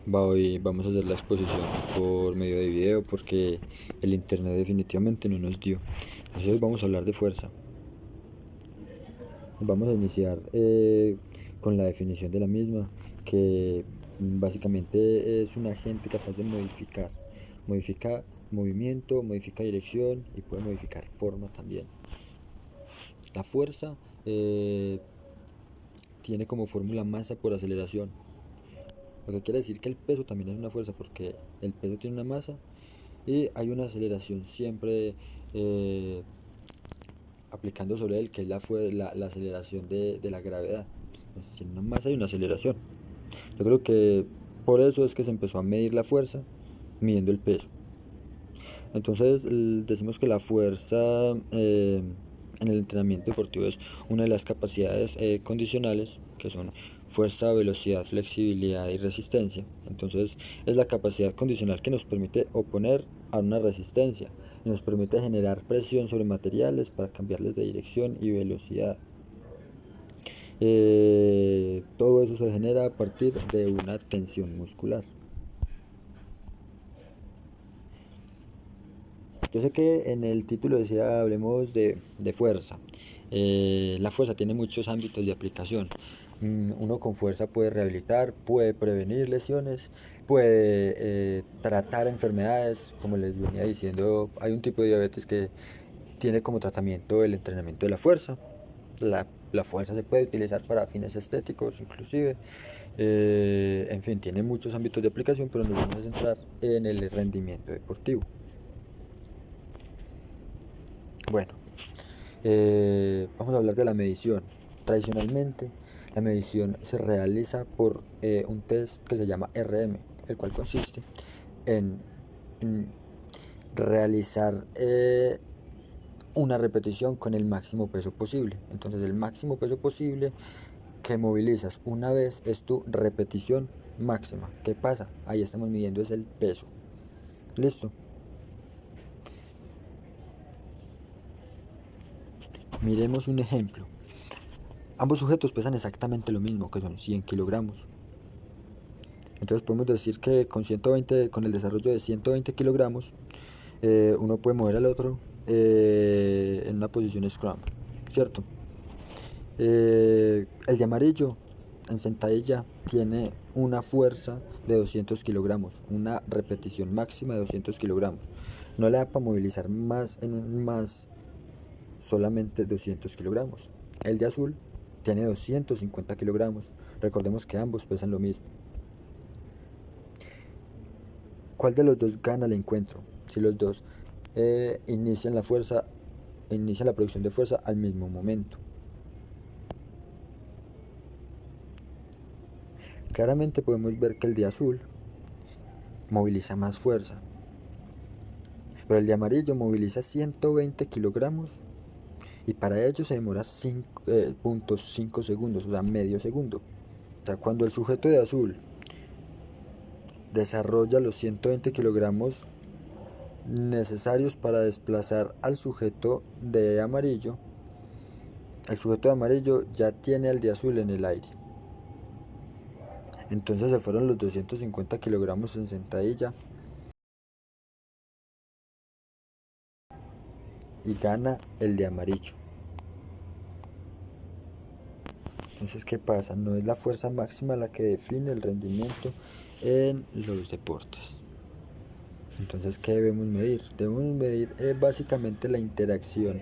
Hoy vamos a hacer la exposición por medio de video porque el internet definitivamente no nos dio. Entonces hoy vamos a hablar de fuerza. Vamos a iniciar con la definición de la misma, que básicamente es un agente capaz de modifica movimiento, modifica dirección y puede modificar forma también. La fuerza tiene como fórmula masa por aceleración. Lo que quiere decir que el peso también es una fuerza porque el peso tiene una masa y hay una aceleración siempre eh, aplicando sobre él, que es la aceleración de la gravedad. Entonces tiene una masa y una aceleración. Yo creo que por eso es que se empezó a medir la fuerza midiendo el peso. Entonces decimos que la fuerza en el entrenamiento deportivo es una de las capacidades condicionales, que son fuerza, velocidad, flexibilidad y resistencia. Entonces es la capacidad condicional que nos permite oponer a una resistencia y nos permite generar presión sobre materiales para cambiarles de dirección y velocidad. Todo eso se genera a partir de una tensión muscular. Yo sé que en el título decía hablemos de fuerza. La fuerza tiene muchos ámbitos de aplicación. Uno con fuerza puede rehabilitar, puede prevenir lesiones, puede tratar enfermedades, como les venía diciendo, hay un tipo de diabetes que tiene como tratamiento el entrenamiento de la fuerza. La fuerza se puede utilizar para fines estéticos inclusive. En fin, tiene muchos ámbitos de aplicación, pero nos vamos a centrar en el rendimiento deportivo. Bueno, vamos a hablar de la medición. Tradicionalmente, la medición se realiza por un test que se llama RM, el cual consiste en, en realizar una repetición con el máximo peso posible. Entonces, el máximo peso posible que movilizas una vez es tu repetición máxima. ¿Qué pasa? Ahí estamos midiendo es el peso. Listo. Miremos un ejemplo. Ambos sujetos pesan exactamente lo mismo, que son 100 kilogramos. Entonces podemos decir que con el desarrollo de 120 kilogramos, uno puede mover al otro en una posición scrum, ¿cierto? El de amarillo en sentadilla tiene una fuerza de 200 kilogramos, una repetición máxima de 200 kilogramos. No le da para movilizar más, solamente 200 kilogramos. El de azul tiene 250 kilogramos. Recordemos que ambos pesan lo mismo. ¿Cuál de los dos gana el encuentro? Si los dos inician la producción de fuerza al mismo momento. Claramente podemos ver que el de azul moviliza más fuerza, pero el de amarillo moviliza 120 kilogramos y para ello se demora 5.5 segundos, o sea, medio segundo. O sea, cuando el sujeto de azul desarrolla los 120 kilogramos necesarios para desplazar al sujeto de amarillo, el sujeto de amarillo ya tiene al de azul en el aire. Entonces se fueron los 250 kilogramos en sentadilla y gana el de amarillo. Entonces, ¿qué pasa? No es la fuerza máxima la que define el rendimiento en los deportes. Entonces, ¿qué debemos medir? Debemos medir básicamente la interacción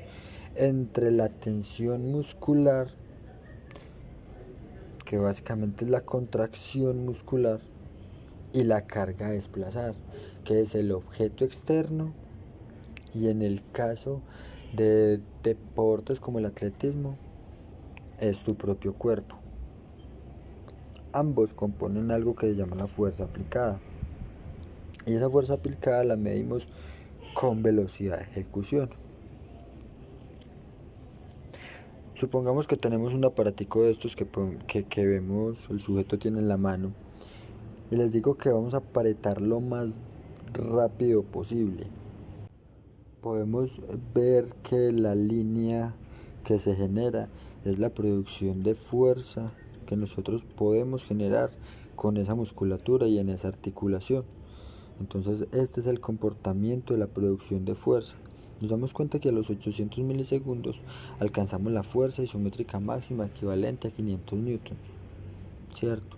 entre la tensión muscular, que básicamente es la contracción muscular, y la carga a desplazar, que es el objeto externo, y en el caso de deportes como el atletismo, es tu propio cuerpo. Ambos componen algo que se llama la fuerza aplicada. Y esa fuerza aplicada la medimos con velocidad de ejecución. Supongamos que tenemos un aparatico de estos que vemos, el sujeto tiene en la mano. Y les digo que vamos a apretar lo más rápido posible. Podemos ver que la línea que se genera es la producción de fuerza que nosotros podemos generar con esa musculatura y en esa articulación. Entonces este es el comportamiento de la producción de fuerza. Nos damos cuenta que a los 800 milisegundos alcanzamos la fuerza isométrica máxima equivalente a 500 newtons, ¿cierto?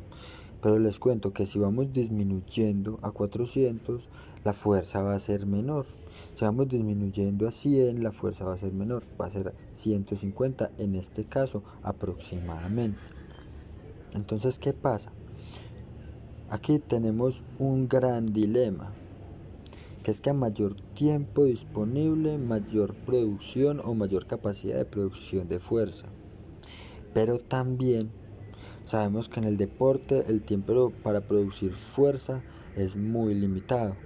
Pero les cuento que si vamos disminuyendo a 400, la fuerza va a ser menor. Si vamos disminuyendo a 100, la fuerza va a ser menor, va a ser 150 en este caso aproximadamente. Entonces, ¿qué pasa? Aquí tenemos un gran dilema, que es que a mayor tiempo disponible, mayor producción o mayor capacidad de producción de fuerza. Pero también sabemos que en el deporte el tiempo para producir fuerza es muy limitado.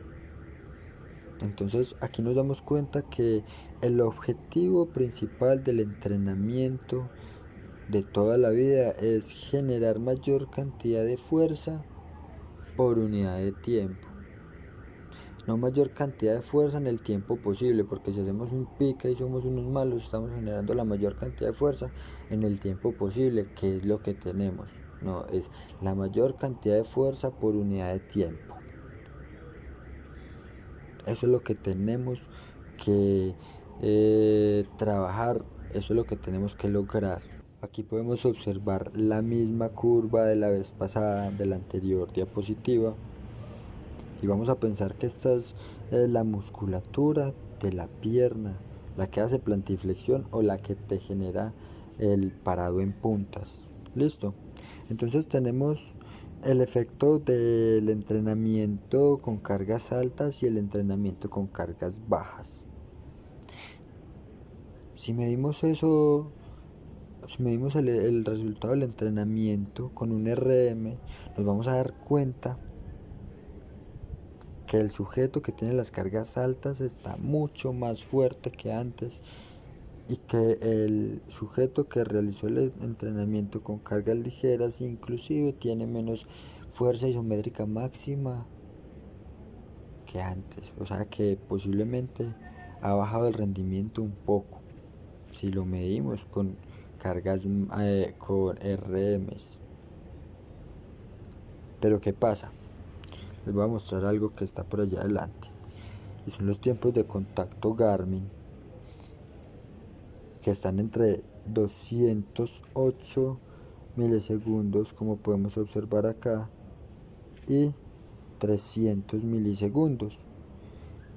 Entonces aquí nos damos cuenta que el objetivo principal del entrenamiento de toda la vida es generar mayor cantidad de fuerza por unidad de tiempo. No mayor cantidad de fuerza en el tiempo posible, porque si hacemos un pique y somos unos malos, estamos generando la mayor cantidad de fuerza en el tiempo posible, que es lo que tenemos. No, es la mayor cantidad de fuerza por unidad de tiempo. Eso es lo que tenemos que trabajar, eso es lo que tenemos que lograr. Aquí podemos observar la misma curva de la vez pasada, de la anterior diapositiva. Y vamos a pensar que esta es la musculatura de la pierna, la que hace plantiflexión o la que te genera el parado en puntas. ¿Listo? Entonces tenemos el efecto del entrenamiento con cargas altas y el entrenamiento con cargas bajas. Si medimos eso, si medimos el resultado del entrenamiento con un RM, nos vamos a dar cuenta que el sujeto que tiene las cargas altas está mucho más fuerte que antes y que el sujeto que realizó el entrenamiento con cargas ligeras inclusive tiene menos fuerza isométrica máxima que antes, o sea que posiblemente ha bajado el rendimiento un poco si lo medimos con cargas con RMs. Pero ¿qué pasa? Les voy a mostrar algo que está por allá adelante y son los tiempos de contacto Garmin, que están entre 208 milisegundos, como podemos observar acá, y 300 milisegundos.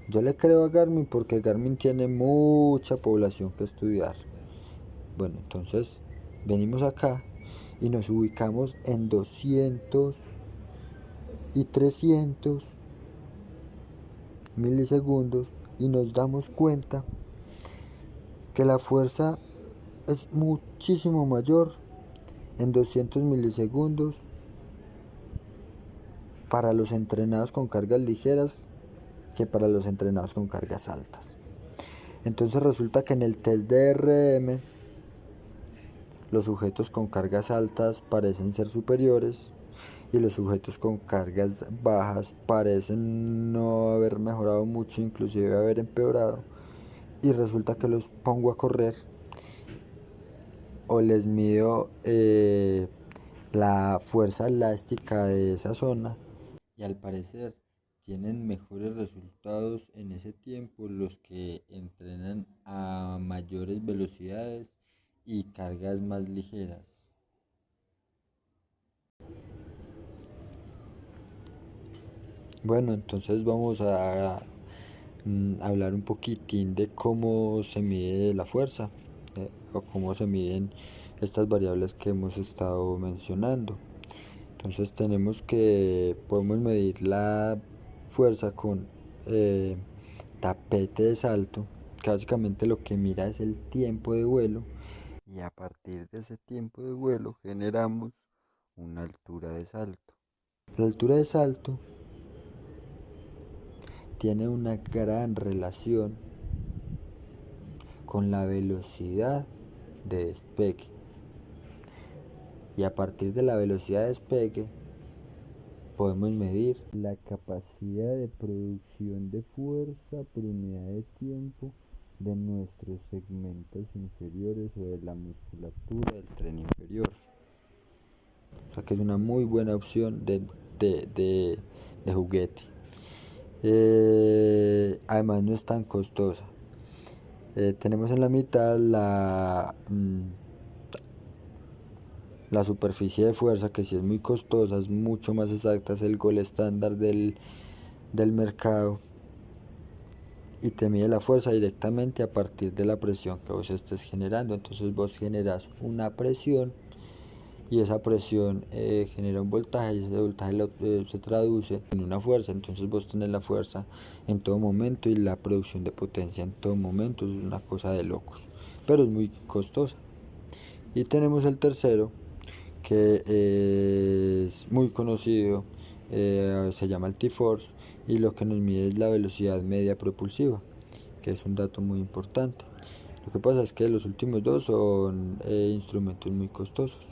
Yo le creo a Garmin porque Garmin tiene mucha población que estudiar. Bueno, entonces venimos acá y nos ubicamos en 200 y 300 milisegundos y nos damos cuenta que la fuerza es muchísimo mayor en 200 milisegundos para los entrenados con cargas ligeras que para los entrenados con cargas altas. Entonces resulta que en el test de RM los sujetos con cargas altas parecen ser superiores y los sujetos con cargas bajas parecen no haber mejorado mucho, inclusive haber empeorado. Y resulta que los pongo a correr o les mido la fuerza elástica de esa zona y al parecer tienen mejores resultados en ese tiempo los que entrenan a mayores velocidades y cargas más ligeras. Bueno, entonces vamos a hablar un poquitín de cómo se mide la fuerza o cómo se miden estas variables que hemos estado mencionando. Entonces tenemos que podemos medir la fuerza con tapete de salto, que básicamente lo que mira es el tiempo de vuelo y a partir de ese tiempo de vuelo generamos una altura de salto. La altura de salto tiene una gran relación con la velocidad de despegue y a partir de la velocidad de despegue podemos medir la capacidad de producción de fuerza por unidad de tiempo de nuestros segmentos inferiores o de la musculatura del tren inferior. o sea que es una muy buena opción de juguete. Además no es tan costosa. Tenemos en la mitad la superficie de fuerza, que sí es muy costosa, es mucho más exacta, es el gol estándar del mercado, y te mide la fuerza directamente a partir de la presión que vos estés generando. Entonces vos generas una presión y esa presión genera un voltaje, y ese voltaje se traduce en una fuerza. Entonces vos tenés la fuerza en todo momento y la producción de potencia en todo momento. Es una cosa de locos, pero es muy costosa. Y tenemos el tercero, que es muy conocido, se llama el T-Force, y lo que nos mide es la velocidad media propulsiva, que es un dato muy importante. Lo que pasa es que los últimos dos son instrumentos muy costosos.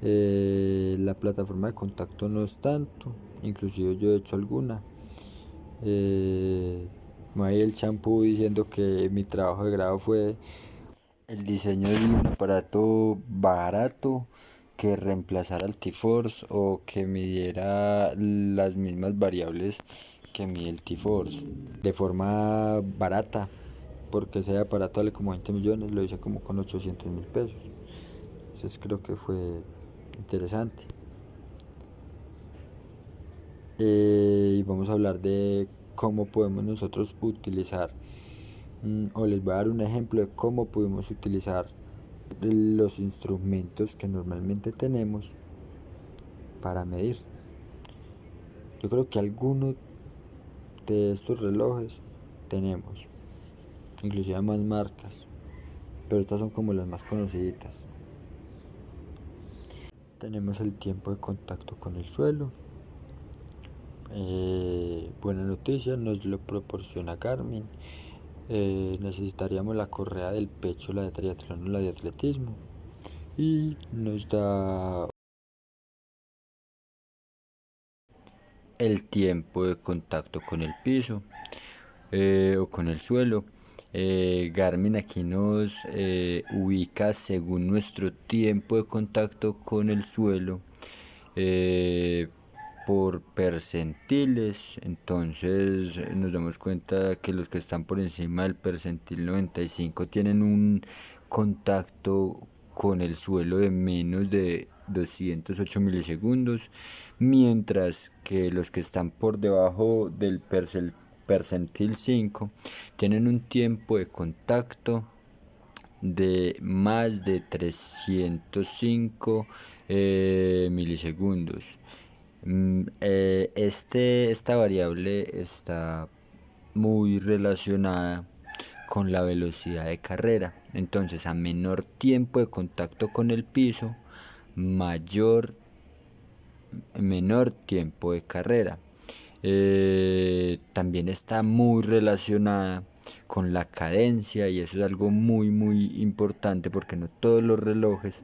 La plataforma de contacto no es tanto, inclusive yo he hecho alguna. No hay el champú diciendo que mi trabajo de grado fue el diseño de un aparato barato que reemplazara al T-Force o que midiera las mismas variables que mide el T-Force de forma barata, porque ese aparato vale como 20 millones, lo hice como con 800.000 pesos. Entonces creo que fue interesante. Y vamos a hablar de cómo podemos nosotros utilizar, o les voy a dar un ejemplo de cómo podemos utilizar los instrumentos que normalmente tenemos para medir. Yo creo que algunos de estos relojes tenemos, inclusive más marcas, pero estas son como las más conocidas. Tenemos el tiempo de contacto con el suelo. Buena noticia, nos lo proporciona Garmin. Necesitaríamos la correa del pecho, la de triatlón o la de atletismo, y nos da el tiempo de contacto con el piso o con el suelo. Garmin aquí nos ubica según nuestro tiempo de contacto con el suelo por percentiles. Entonces nos damos cuenta que los que están por encima del percentil 95 tienen un contacto con el suelo de menos de 208 milisegundos, mientras que los que están por debajo del percentil 5 tienen un tiempo de contacto de más de 305 milisegundos. Esta variable está muy relacionada con la velocidad de carrera. Entonces, a menor tiempo de contacto con el piso, menor tiempo de carrera. También está muy relacionada con la cadencia, y eso es algo muy importante, porque no todos los relojes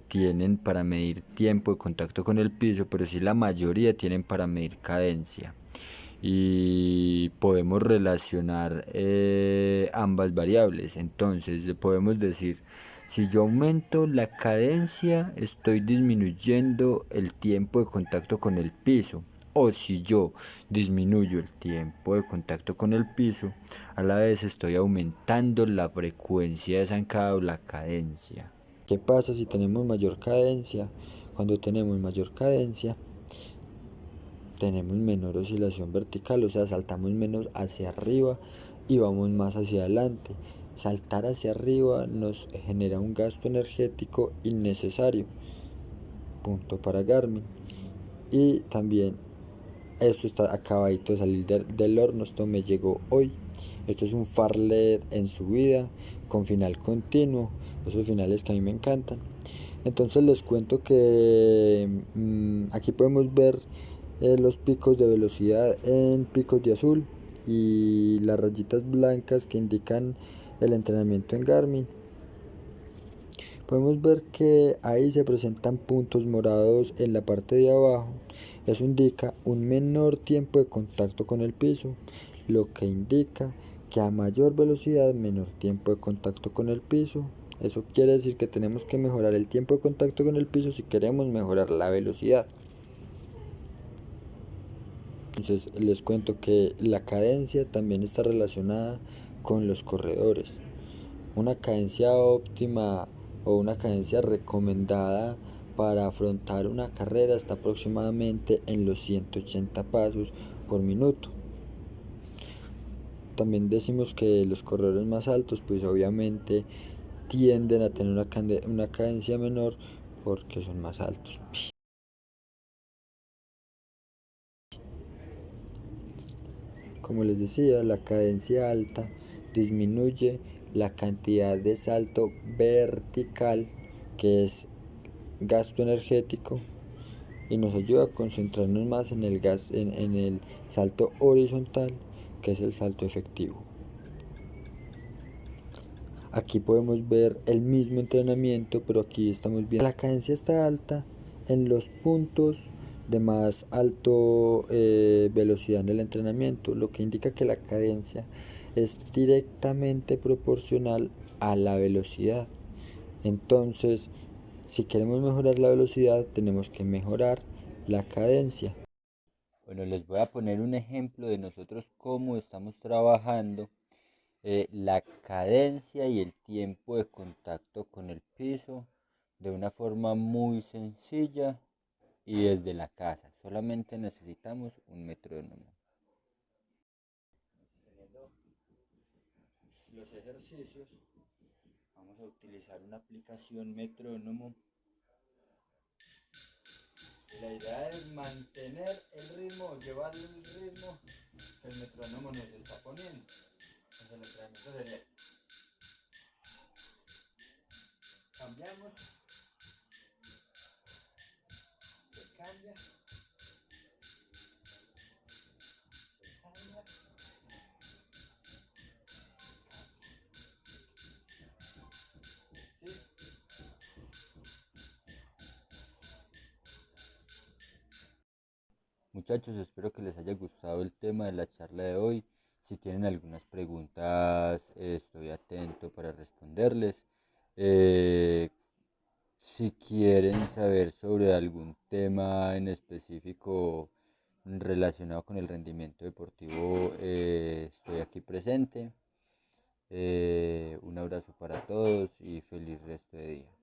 tienen para medir tiempo de contacto con el piso, pero sí la mayoría tienen para medir cadencia. Y podemos relacionar ambas variables. Entonces podemos decir, si yo aumento la cadencia, estoy disminuyendo el tiempo de contacto con el piso. O si yo disminuyo el tiempo de contacto con el piso, a la vez estoy aumentando la frecuencia de zancado, la cadencia. ¿Qué pasa si tenemos mayor cadencia? Cuando tenemos mayor cadencia, tenemos menor oscilación vertical, o sea, saltamos menos hacia arriba y vamos más hacia adelante. Saltar hacia arriba nos genera un gasto energético innecesario. Punto para Garmin. Y también esto está acabadito de salir del horno, esto me llegó hoy. Esto es un far LED en subida con final continuo, esos finales que a mí me encantan. Entonces les cuento que aquí podemos ver los picos de velocidad en picos de azul y las rayitas blancas que indican el entrenamiento en Garmin. Podemos ver que ahí se presentan puntos morados en la parte de abajo. Eso indica un menor tiempo de contacto con el piso, lo que indica que a mayor velocidad, menor tiempo de contacto con el piso. Eso quiere decir que tenemos que mejorar el tiempo de contacto con el piso si queremos mejorar la velocidad. Entonces les cuento que la cadencia también está relacionada con los corredores. Una cadencia óptima o una cadencia recomendada para afrontar una carrera está aproximadamente en los 180 pasos por minuto. También decimos que los corredores más altos pues obviamente tienden a tener una cadencia menor porque son más altos. Como les decía, la cadencia alta disminuye la cantidad de salto vertical, que es gasto energético, y nos ayuda a concentrarnos más en en el salto horizontal, que es el salto efectivo. Aquí podemos ver el mismo entrenamiento, pero aquí estamos viendo la cadencia está alta en los puntos de más alto velocidad en el entrenamiento, lo que indica que la cadencia es directamente proporcional a la velocidad. Entonces, si queremos mejorar la velocidad, tenemos que mejorar la cadencia. Bueno, les voy a poner un ejemplo de nosotros cómo estamos trabajando la cadencia y el tiempo de contacto con el piso de una forma muy sencilla y desde la casa. Solamente necesitamos un metrónomo. Los ejercicios, vamos a utilizar una aplicación metrónomo. La idea es mantener el ritmo, llevar el ritmo que el metrónomo nos está poniendo. Entonces el entrenamiento sería, cambiamos, se cambia, se cambia, ¿sí? Muchachos, espero que les haya gustado el tema de la charla de hoy. Si tienen algunas preguntas, estoy atento para responderles. Eh, si quieren saber sobre algún tema en específico relacionado con el rendimiento deportivo, estoy aquí presente. Un abrazo para todos y feliz resto de día.